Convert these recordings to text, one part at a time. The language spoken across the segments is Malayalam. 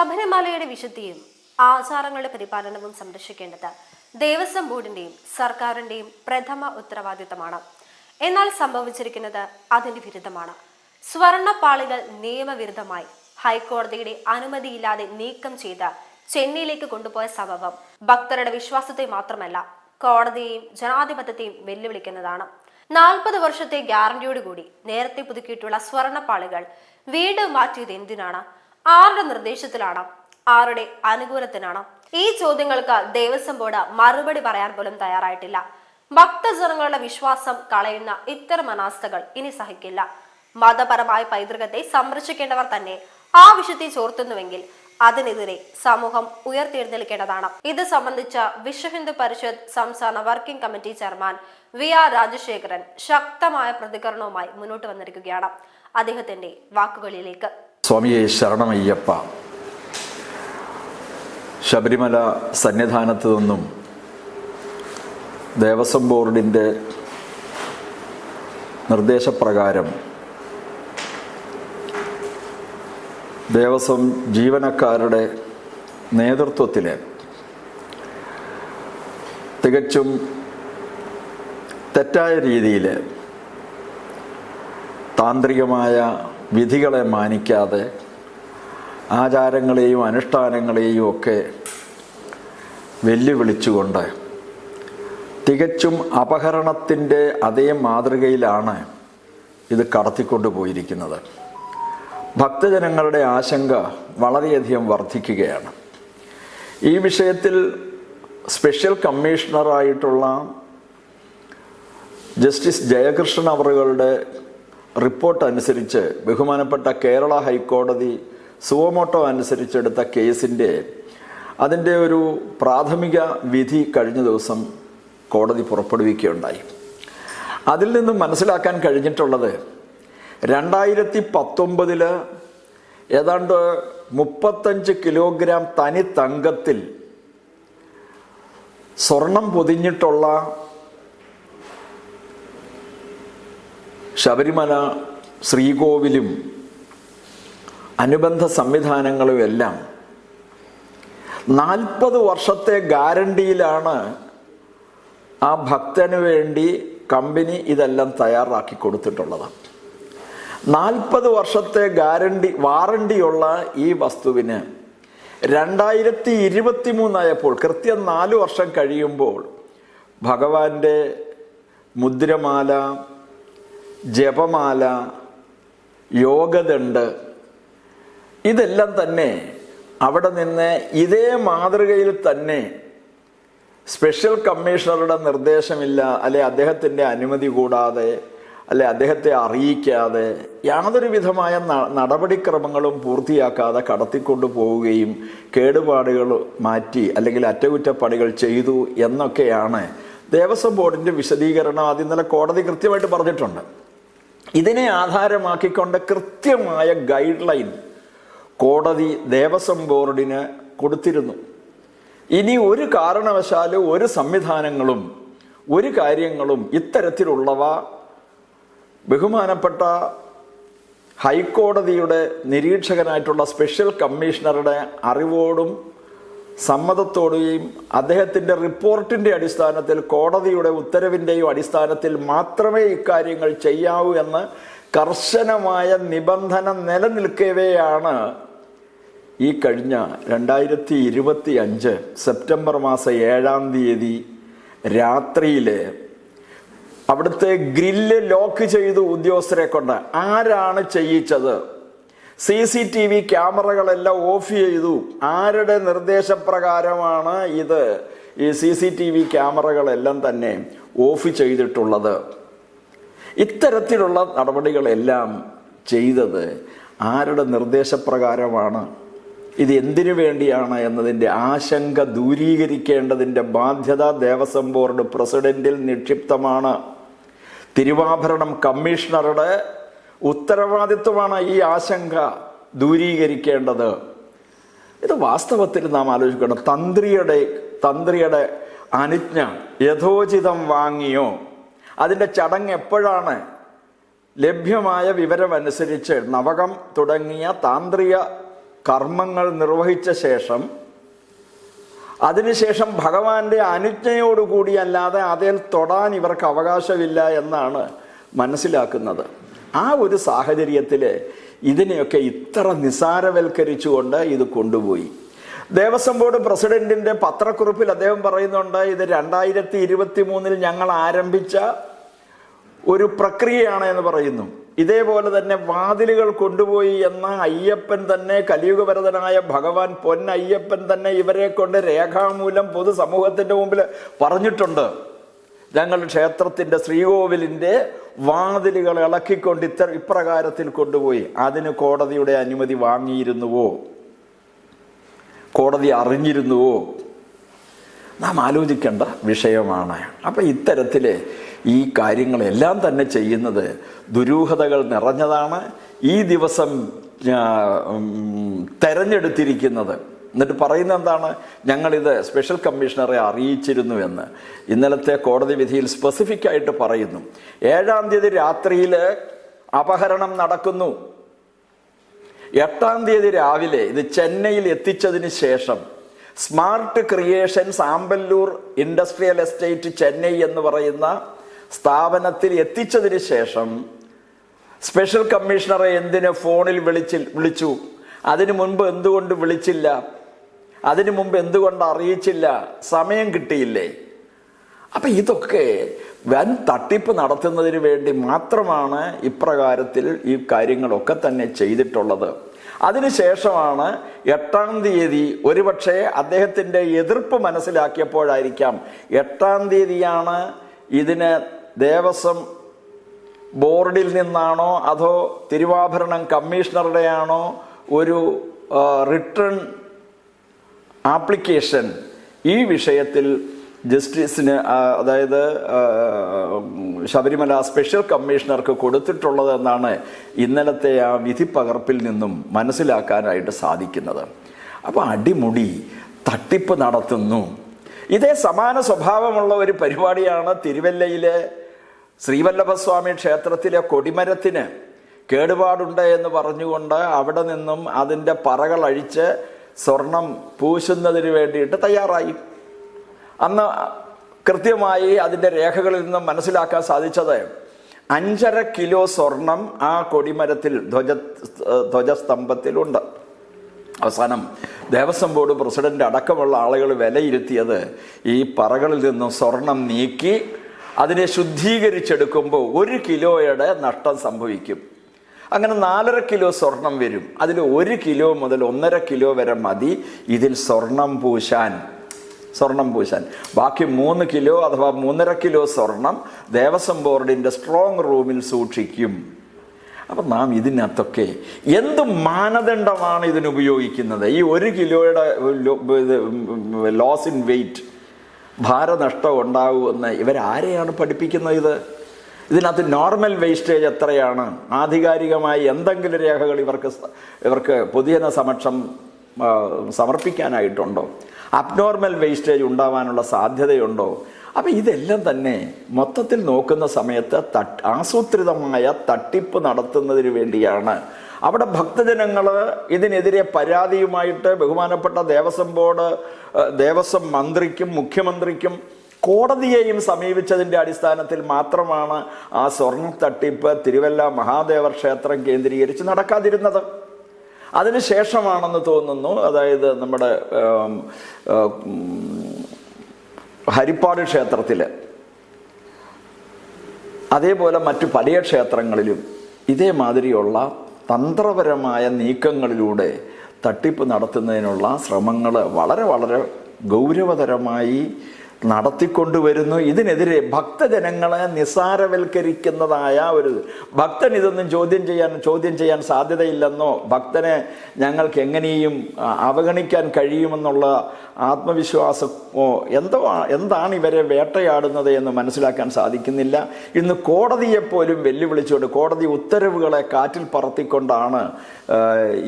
ശബരിമലയുടെ വിശുദ്ധിയും ആചാരങ്ങളുടെ പരിപാലനവും സംരക്ഷിക്കേണ്ടത് ദേവസ്വം ബോർഡിന്റെയും സർക്കാരിന്റെയും പ്രഥമ ഉത്തരവാദിത്തമാണ്. എന്നാൽ സംഭവിച്ചിരിക്കുന്നത് അതിന്റെ വിരുദ്ധമാണ്. സ്വർണ്ണപ്പാളികൾ നിയമവിരുദ്ധമായി ഹൈക്കോടതിയുടെ അനുമതിയില്ലാതെ നീക്കം ചെയ്ത് ചെന്നൈയിലേക്ക് കൊണ്ടുപോയ സംഭവം ഭക്തരുടെ വിശ്വാസത്തെ മാത്രമല്ല കോടതിയെയും ജനാധിപത്യത്തെയും വെല്ലുവിളിക്കുന്നതാണ്. 40 വർഷത്തെ ഗ്യാരണ്ടിയോടുകൂടി നേരത്തെ പുതുക്കിയിട്ടുള്ള സ്വർണ്ണപ്പാളികൾ വീണ്ടും മാറ്റിയത് എന്തിനാണ്? ആരുടെ നിർദ്ദേശത്തിലാണ്? ആരുടെ അനുകൂലത്തിനാണ്? ഈ ചോദ്യങ്ങൾക്ക് ദേവസ്വം ബോർഡ് മറുപടി പറയാൻ പോലും തയ്യാറായിട്ടില്ല. ഭക്തജനങ്ങളുടെ വിശ്വാസം കളയുന്ന ഇത്തരം അനാസ്ഥകൾ ഇനി സഹിക്കില്ല. മതപരമായ പൈതൃകത്തെ സംരക്ഷിക്കേണ്ടവർ തന്നെ ആ വിഷയത്തെ ചോർത്തുന്നുവെങ്കിൽ അതിനെതിരെ സമൂഹം ഉയർത്തെഴുന്നേൽക്കേണ്ടതാണ്. ഇത് സംബന്ധിച്ച വിശ്വ ഹിന്ദു പരിഷത്ത് സംസ്ഥാന working committee chairman VR Rajasekharan ശക്തമായ പ്രതികരണവുമായി മുന്നോട്ട് വന്നിരിക്കുകയാണ്. അദ്ദേഹത്തിന്റെ വാക്കുകളിലേക്ക്. സ്വാമിയെ ശരണമയ്യപ്പ. ശബരിമല സന്നിധാനത്ത് നിന്നും ദേവസ്വം ബോർഡിൻ്റെ നിർദ്ദേശപ്രകാരം ദേവസ്വം ജീവനക്കാരുടെ നേതൃത്വത്തിൽ തികച്ചും തെറ്റായ രീതിയിൽ താന്ത്രികമായ വിധികളെ മാനിക്കാതെ ആചാരങ്ങളെയും അനുഷ്ഠാനങ്ങളെയും ഒക്കെ വെല്ലുവിളിച്ചുകൊണ്ട് തികച്ചും അപഹരണത്തിൻ്റെ അതേ മാതൃകയിലാണ് ഇത് കടത്തിക്കൊണ്ടു പോയിരിക്കുന്നത്. ഭക്തജനങ്ങളുടെ ആശങ്ക വളരെയധികം വർദ്ധിക്കുകയാണ്. ഈ വിഷയത്തിൽ സ്പെഷ്യൽ കമ്മീഷണറായിട്ടുള്ള ജസ്റ്റിസ് ജയകൃഷ്ണൻ അവറുകളുടെ റിപ്പോർട്ട് അനുസരിച്ച് ബഹുമാനപ്പെട്ട കേരള ഹൈക്കോടതി സുവമോട്ടോ അനുസരിച്ചെടുത്ത കേസിൻ്റെ അതിൻ്റെ ഒരു പ്രാഥമിക വിധി കഴിഞ്ഞ ദിവസം കോടതി പുറപ്പെടുവിക്കുകയുണ്ടായി. അതിൽ നിന്നും മനസ്സിലാക്കാൻ കഴിഞ്ഞിട്ടുള്ളത് 2019 ഏതാണ്ട് 35 കിലോഗ്രാം തനി തങ്കത്തിൽ സ്വർണം പൊതിഞ്ഞിട്ടുള്ള ശബരിമല ശ്രീകോവിലും അനുബന്ധ സംവിധാനങ്ങളും എല്ലാം 40 വർഷത്തെ ഗ്യാരണ്ടിയിലാണ് ആ ഭക്തന് വേണ്ടി കമ്പനി ഇതെല്ലാം തയ്യാറാക്കി കൊടുത്തിട്ടുള്ളത്. 40 വർഷത്തെ വാറണ്ടിയുള്ള ഈ വസ്തുവിന് 2023 ആയപ്പോൾ കൃത്യം 4 വർഷം കഴിയുമ്പോൾ ഭഗവാന്റെ മുദ്രമാല, ജപമാല, യോഗദണ്ഡ് ഇതെല്ലാം തന്നെ അവിടെ നിന്ന് ഇതേ മാതൃകയിൽ തന്നെ സ്പെഷ്യൽ കമ്മീഷണറുടെ നിർദ്ദേശമില്ല, അല്ലെ അദ്ദേഹത്തിൻ്റെ അനുമതി കൂടാതെ, അല്ലെ അദ്ദേഹത്തെ അറിയിക്കാതെ യാതൊരു വിധമായ നടപടിക്രമങ്ങളും പൂർത്തിയാക്കാതെ കടത്തിക്കൊണ്ടു പോവുകയും കേടുപാടുകൾ മാറ്റി അല്ലെങ്കിൽ അറ്റകുറ്റപ്പണികൾ ചെയ്തു എന്നൊക്കെയാണ് ദേവസ്വം ബോർഡിൻ്റെ വിശദീകരണം. അത് ഇന്നലെ കോടതി കൃത്യമായിട്ട് പറഞ്ഞിട്ടുണ്ട്. ഇതിനെ ആധാരമാക്കിക്കൊണ്ട് കൃത്യമായ ഗൈഡ് ലൈൻ കോടതി ദേവസ്വം ബോർഡിന് കൊടുത്തിരുന്നു. ഇനി ഒരു കാരണവശാലും ഒരു സംവിധാനങ്ങളും ഒരു കാര്യങ്ങളും ഇത്തരത്തിലുള്ളവ ബഹുമാനപ്പെട്ട ഹൈക്കോടതിയുടെ നിരീക്ഷകനായിട്ടുള്ള സ്പെഷ്യൽ കമ്മീഷണറുടെ അറിവോടും സമ്മതത്തോടെയും അദ്ദേഹത്തിൻ്റെ റിപ്പോർട്ടിൻ്റെ അടിസ്ഥാനത്തിൽ കോടതിയുടെ ഉത്തരവിൻ്റെയും അടിസ്ഥാനത്തിൽ മാത്രമേ ഇക്കാര്യങ്ങൾ ചെയ്യാവൂ എന്ന് കർശനമായ നിബന്ധന നിലനിൽക്കവെയാണ് ഈ കഴിഞ്ഞ 2025 സെപ്റ്റംബർ മാസം 7-ാം തീയതി രാത്രിയിൽ അവിടുത്തെ ഗ്രില്ല് ലോക്ക് ചെയ്തു ഉദ്യോഗസ്ഥരെ കൊണ്ട്. ആരാണ് ചെയ്യിച്ചത്? CCTV ക്യാമറകളെല്ലാം ഓഫ് ചെയ്തു. ആരുടെ നിർദ്ദേശപ്രകാരമാണ് ഇത്? ഈ CCTV ക്യാമറകളെല്ലാം തന്നെ ഓഫ് ചെയ്തിട്ടുള്ളത്. ഇത്തരത്തിലുള്ള നടപടികളെല്ലാം ചെയ്തത് ആരുടെ നിർദ്ദേശപ്രകാരമാണ്? ഇത് എന്തിനു വേണ്ടിയാണ് എന്നതിൻ്റെ ആശങ്ക ദൂരീകരിക്കേണ്ടതിൻ്റെ ബാധ്യത ദേവസ്വം ബോർഡ് പ്രസിഡന്റിൽ നിക്ഷിപ്തമാണ്. തിരുവാഭരണം കമ്മീഷണറുടെ ഉത്തരവാദിത്വമാണ് ഈ ആശങ്ക ദൂരീകരിക്കേണ്ടത്. ഇത് വാസ്തവത്തിൽ നാം ആലോചിക്കണം. തന്ത്രിയുടെ അനുജ്ഞ യഥോചിതം വാങ്ങിയോ? അതിൻ്റെ ചടങ്ങ് എപ്പോഴാണ്? ലഭ്യമായ വിവരമനുസരിച്ച് നവകം തുടങ്ങിയ താന്ത്രിക കർമ്മങ്ങൾ നിർവഹിച്ച ശേഷം അതിനുശേഷം ഭഗവാന്റെ അനുജ്ഞയോടുകൂടി അല്ലാതെ അതിൽ തൊടാൻ ഇവർക്ക് അവകാശമില്ല എന്നാണ് മനസ്സിലാക്കുന്നത്. ആ ഒരു സാഹചര്യത്തിൽ ഇതിനെയൊക്കെ ഇത്ര നിസാരവൽക്കരിച്ചുകൊണ്ട് ഇത് കൊണ്ടുപോയി. ദേവസ്വം ബോർഡ് പ്രസിഡന്റിന്റെ പത്രക്കുറിപ്പിൽ അദ്ദേഹം പറയുന്നുണ്ട്, ഇത് 2023 ഞങ്ങൾ ആരംഭിച്ച ഒരു പ്രക്രിയയാണ് എന്ന് പറയുന്നു. ഇതേപോലെ തന്നെ വാതിലുകൾ കൊണ്ടുപോയി എന്ന അയ്യപ്പൻ തന്നെ, കലിയുഗവരതനായ ഭഗവാൻ പൊന്നയ്യപ്പൻ തന്നെ ഇവരെ കൊണ്ട് രേഖാമൂലം പൊതുസമൂഹത്തിന്റെ മുമ്പിൽ പറഞ്ഞിട്ടുണ്ട്, ഞങ്ങൾ ക്ഷേത്രത്തിന്റെ ശ്രീകോവിലിന്റെ വാതിലുകൾ ഇളക്കിക്കൊണ്ട് ഇപ്രകാരത്തിൽ കൊണ്ടുപോയി. അതിന് കോടതിയുടെ അനുമതി വാങ്ങിയിരുന്നുവോ? കോടതി അറിഞ്ഞിരുന്നുവോ? നാം ആലോചിക്കേണ്ട വിഷയമാണ്. അപ്പം ഇത്തരത്തില് ഈ കാര്യങ്ങളെല്ലാം തന്നെ ചെയ്യുന്നത് ദുരൂഹതകൾ നിറഞ്ഞതാണ്. ഈ ദിവസം തെരഞ്ഞെടുത്തിരിക്കുന്നത് എന്നിട്ട് പറയുന്നത് എന്താണ്? ഞങ്ങളിത് സ്പെഷ്യൽ കമ്മീഷണറെ അറിയിച്ചിരുന്നു എന്ന്. ഇന്നലത്തെ കോടതി വിധിയിൽ സ്പെസിഫിക് ആയിട്ട് പറയുന്നു. 7-ാം തീയതി രാത്രിയിൽ അപഹരണം നടക്കുന്നു. 8-ാം തീയതി രാവിലെ ഇത് ചെന്നൈയിൽ എത്തിച്ചതിന് ശേഷം smart creations Amballur industrial estate Chennai എന്ന് പറയുന്ന സ്ഥാപനത്തിൽ എത്തിച്ചതിന് ശേഷം സ്പെഷ്യൽ കമ്മീഷണറെ എന്തിന് ഫോണിൽ വിളിച്ചു? അതിനു മുൻപ് എന്തുകൊണ്ട് വിളിച്ചില്ല? അതിനു മുമ്പ് എന്തുകൊണ്ട് അറിയിച്ചില്ല? സമയം കിട്ടിയില്ലേ? അപ്പൊ ഇതൊക്കെ വൻ തട്ടിപ്പ് നടത്തുന്നതിന് വേണ്ടി മാത്രമാണ് ഇപ്രകാരത്തിൽ ഈ കാര്യങ്ങളൊക്കെ തന്നെ ചെയ്തിട്ടുള്ളത്. അതിനുശേഷമാണ് 8-ാം തീയതി ഒരുപക്ഷെ അദ്ദേഹത്തിൻ്റെ എതിർപ്പ് മനസ്സിലാക്കിയപ്പോഴായിരിക്കാം 8-ാം തീയതിയാണ് ഇതിന് ദേവസ്വം ബോർഡിൽ നിന്നാണോ അതോ തിരുവാഭരണം കമ്മീഷണറുടെയാണോ ഒരു റിട്ടേൺ ആപ്ലിക്കേഷൻ ഈ വിഷയത്തിൽ ജസ്റ്റിസിന്, അതായത് ശബരിമല സ്പെഷ്യൽ കമ്മീഷണർക്ക് കൊടുത്തിട്ടുള്ളത് എന്നാണ് ഇന്നലത്തെ ആ വിധി പകർപ്പിൽ നിന്നും മനസ്സിലാക്കാനായിട്ട് സാധിക്കുന്നത്. അപ്പോൾ അടിമുടി തട്ടിപ്പ് നടത്തുന്നു. ഇതേ സമാന സ്വഭാവമുള്ള ഒരു പരിപാടിയാണ് തിരുവല്ലയിലെ ശ്രീവല്ലഭസ്വാമി ക്ഷേത്രത്തിലെ കൊടിമരത്തിന് കേടുപാടുണ്ട് എന്ന് പറഞ്ഞുകൊണ്ട് അവിടെ നിന്നും അതിൻ്റെ പറകൾ അഴിച്ച് സ്വർണം പൂശുന്നതിന് വേണ്ടിയിട്ട് തയ്യാറായി. അന്ന് കൃത്യമായി അതിൻ്റെ രേഖകളിൽ നിന്നും മനസ്സിലാക്കാൻ സാധിച്ചത് 5.5 കിലോ സ്വർണം ആ കൊടിമരത്തിൽ ധ്വജസ്തംഭത്തിലുണ്ട്. അവസാനം ദേവസ്വം ബോർഡ് പ്രസിഡന്റ് അടക്കമുള്ള ആളുകൾ വിലയിരുത്തിയത് ഈ പറകളിൽ നിന്നും സ്വർണം നീക്കി അതിനെ ശുദ്ധീകരിച്ചെടുക്കുമ്പോൾ 1 കിലോയുടെ നഷ്ടം സംഭവിക്കും. അങ്ങനെ 4.5 കിലോ സ്വർണം വരും. അതിൽ 1 കിലോ മുതൽ 1.5 കിലോ വരെ മതി ഇതിൽ സ്വർണം പൂശാൻ. ബാക്കി 3 കിലോ അഥവാ 3.5 കിലോ സ്വർണം ദേവസ്വം ബോർഡിന്റെ സ്ട്രോങ് റൂമിൽ സൂക്ഷിക്കും. അപ്പം നാം ഇതിനകത്തൊക്കെ എന്ത് മാനദണ്ഡമാണ് ഇതിനുപയോഗിക്കുന്നത്? ഈ 1 കിലോയുടെ ലോസ് ഇൻ വെയിറ്റ്, ഭാരനഷ്ടം ഉണ്ടാകുമെന്ന് ഇവരാരെയാണ് പഠിപ്പിക്കുന്നത്? ഇതിനകത്ത് നോർമൽ വേസ്റ്റേജ് എത്രയാണ്? ആധികാരികമായി എന്തെങ്കിലും രേഖകൾ ഇവർക്ക് പൊതുജന സമക്ഷം സമർപ്പിക്കാനായിട്ടുണ്ടോ? അബ്നോർമൽ വേസ്റ്റേജ് ഉണ്ടാവാനുള്ള സാധ്യതയുണ്ടോ? അപ്പം ഇതെല്ലാം തന്നെ മൊത്തത്തിൽ നോക്കുന്ന സമയത്ത് ആസൂത്രിതമായ തട്ടിപ്പ് നടത്തുന്നതിന് വേണ്ടിയാണ്. അവിടെ ഭക്തജനങ്ങൾ ഇതിനെതിരെ പരാതിയുമായിട്ട് ബഹുമാനപ്പെട്ട ദേവസ്വം ബോർഡ്, ദേവസ്വം മന്ത്രിക്കും മുഖ്യമന്ത്രിക്കും കോടതിയെയും സമീപിച്ചതിൻ്റെ അടിസ്ഥാനത്തിൽ മാത്രമാണ് ആ സ്വർണ്ണ തട്ടിപ്പ് തിരുവല്ല മഹാദേവർ ക്ഷേത്രം കേന്ദ്രീകരിച്ച് നടക്കാതിരുന്നത്. അതിനുശേഷമാണെന്ന് തോന്നുന്നു, അതായത് നമ്മുടെ ഹരിപ്പാട് ക്ഷേത്രത്തിൽ, അതേപോലെ മറ്റു പല ക്ഷേത്രങ്ങളിലും ഇതേമാതിരിയുള്ള തന്ത്രപരമായ നീക്കങ്ങളിലൂടെ തട്ടിപ്പ് നടത്തുന്നതിനുള്ള ശ്രമങ്ങൾ വളരെ വളരെ ഗൗരവതരമായി നടത്തിക്കൊണ്ടുവരുന്നു. ഇതിനെതിരെ ഭക്തജനങ്ങളെ നിസ്സാരവൽക്കരിക്കുന്നതായ ഒരു ഭക്തൻ ഇതൊന്നും ചോദ്യം ചെയ്യാൻ സാധ്യതയില്ലെന്നോ ഭക്തനെ ഞങ്ങൾക്ക് എങ്ങനെയും അവഗണിക്കാൻ കഴിയുമെന്നുള്ള ആത്മവിശ്വാസമോ എന്താണ് ഇവരെ വേട്ടയാടുന്നത് എന്ന് മനസ്സിലാക്കാൻ സാധിക്കുന്നില്ല. ഇന്ന് കോടതിയെപ്പോലും വെല്ലുവിളിച്ചുകൊണ്ട് കോടതി ഉത്തരവുകളെ കാറ്റിൽ പറത്തിക്കൊണ്ടാണ്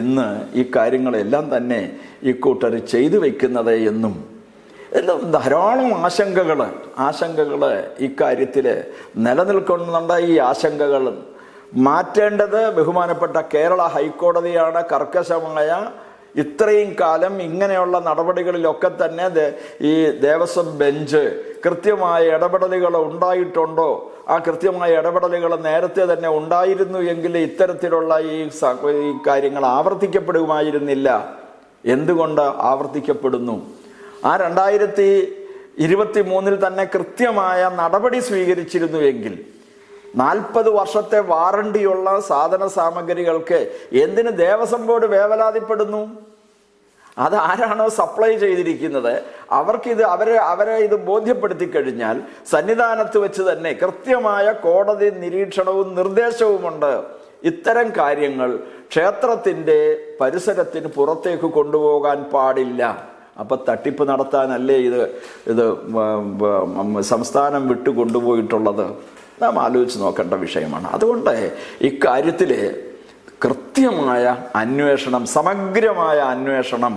ഇന്ന് ഈ കാര്യങ്ങളെല്ലാം തന്നെ ഇക്കൂട്ടർ ചെയ്തു വയ്ക്കുന്നത് എന്നും എല്ലാം ധാരാളം ആശങ്കകൾ ഇക്കാര്യത്തിൽ നിലനിൽക്കുന്നുണ്ട്. ഈ ആശങ്കകൾ മാറ്റേണ്ടത് ബഹുമാനപ്പെട്ട കേരള ഹൈക്കോടതിയാണ്. കർക്കശമായ ഇത്രയും കാലം ഇങ്ങനെയുള്ള നടപടികളിലൊക്കെ തന്നെ ഈ ദേവസ്വം ബെഞ്ച് കൃത്യമായ ഇടപെടലുകൾ ഉണ്ടായിട്ടുണ്ടോ? ആ കൃത്യമായ ഇടപെടലുകൾ നേരത്തെ തന്നെ ഉണ്ടായിരുന്നു എങ്കിൽ ഇത്തരത്തിലുള്ള ഈ കാര്യങ്ങൾ ആവർത്തിക്കപ്പെടുമായിരുന്നില്ല. എന്തുകൊണ്ട് ആവർത്തിക്കപ്പെടുന്നു? ആ 2023 തന്നെ കൃത്യമായ നടപടി സ്വീകരിച്ചിരുന്നുവെങ്കിൽ 40 വർഷത്തെ വാറണ്ടിയുള്ള സാധന സാമഗ്രികൾക്ക് എന്തിന് ദേവസ്വം ബോർഡ് വേവലാതിപ്പെടുന്നു? അത് ആരാണോ സപ്ലൈ ചെയ്തിരിക്കുന്നത് അവരെ ഇത് ബോധ്യപ്പെടുത്തി കഴിഞ്ഞാൽ സന്നിധാനത്ത് വെച്ച് തന്നെ കൃത്യമായ കോടതി നിരീക്ഷണവും നിർദ്ദേശവുമുണ്ട്. ഇത്തരം കാര്യങ്ങൾ ക്ഷേത്രത്തിന്റെ പരിസരത്തിന് പുറത്തേക്ക് കൊണ്ടുപോകാൻ പാടില്ല. അപ്പൊ തട്ടിപ്പ് നടത്താനല്ലേ ഇത് സംസ്ഥാനം വിട്ടു കൊണ്ടുപോയിട്ടുള്ളത്? നാം ആലോചിച്ച് നോക്കേണ്ട വിഷയമാണ്. അതുകൊണ്ട് ഇക്കാര്യത്തിൽ കൃത്യമായ അന്വേഷണം, സമഗ്രമായ അന്വേഷണം.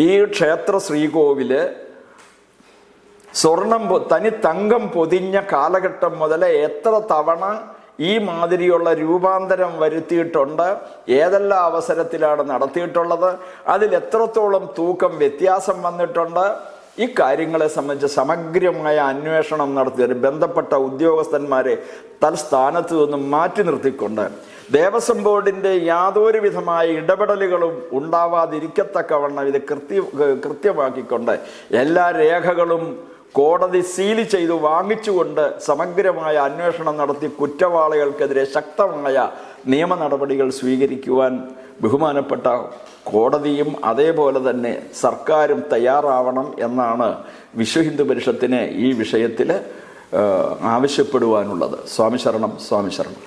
ഈ ക്ഷേത്ര ശ്രീകോവില് തനി തങ്കം പൊതിഞ്ഞ കാലഘട്ടം മുതൽ എത്ര തവണ ഈ മാതിരിയുള്ള രൂപാന്തരം വരുത്തിയിട്ടുണ്ട്, ഏതെല്ലാം അവസരത്തിലാണ് നടത്തിയിട്ടുള്ളത്, അതിൽ എത്രത്തോളം തൂക്കം വ്യത്യാസം വന്നിട്ടുണ്ട്, ഈ കാര്യങ്ങളെ സംബന്ധിച്ച് സമഗ്രമായ അന്വേഷണം നടത്തി ബന്ധപ്പെട്ട ഉദ്യോഗസ്ഥന്മാരെ തൽസ്ഥാനത്ത് നിന്നും മാറ്റി നിർത്തിക്കൊണ്ട് ദേവസ്വം ബോർഡിന്റെ യാതൊരു വിധമായ ഇടപെടലുകളും ഉണ്ടാവാതിരിക്കത്തക്കവണ്ണം ഇത് കൃത്യമാക്കിക്കൊണ്ട് എല്ലാ രേഖകളും കോടതി സീല് ചെയ്തു വാങ്ങിച്ചുകൊണ്ട് സമഗ്രമായ അന്വേഷണം നടത്തി കുറ്റവാളികൾക്കെതിരെ ശക്തമായ നിയമ നടപടികൾ സ്വീകരിക്കുവാൻ ബഹുമാനപ്പെട്ട കോടതിയും അതേപോലെ തന്നെ സർക്കാരും തയ്യാറാവണം എന്നാണ് വിശ്വഹിന്ദു പരിഷത്തിന് ഈ വിഷയത്തിൽ ആവശ്യപ്പെടുവാനുള്ളത്. സ്വാമി ശരണം, സ്വാമി ശരണം.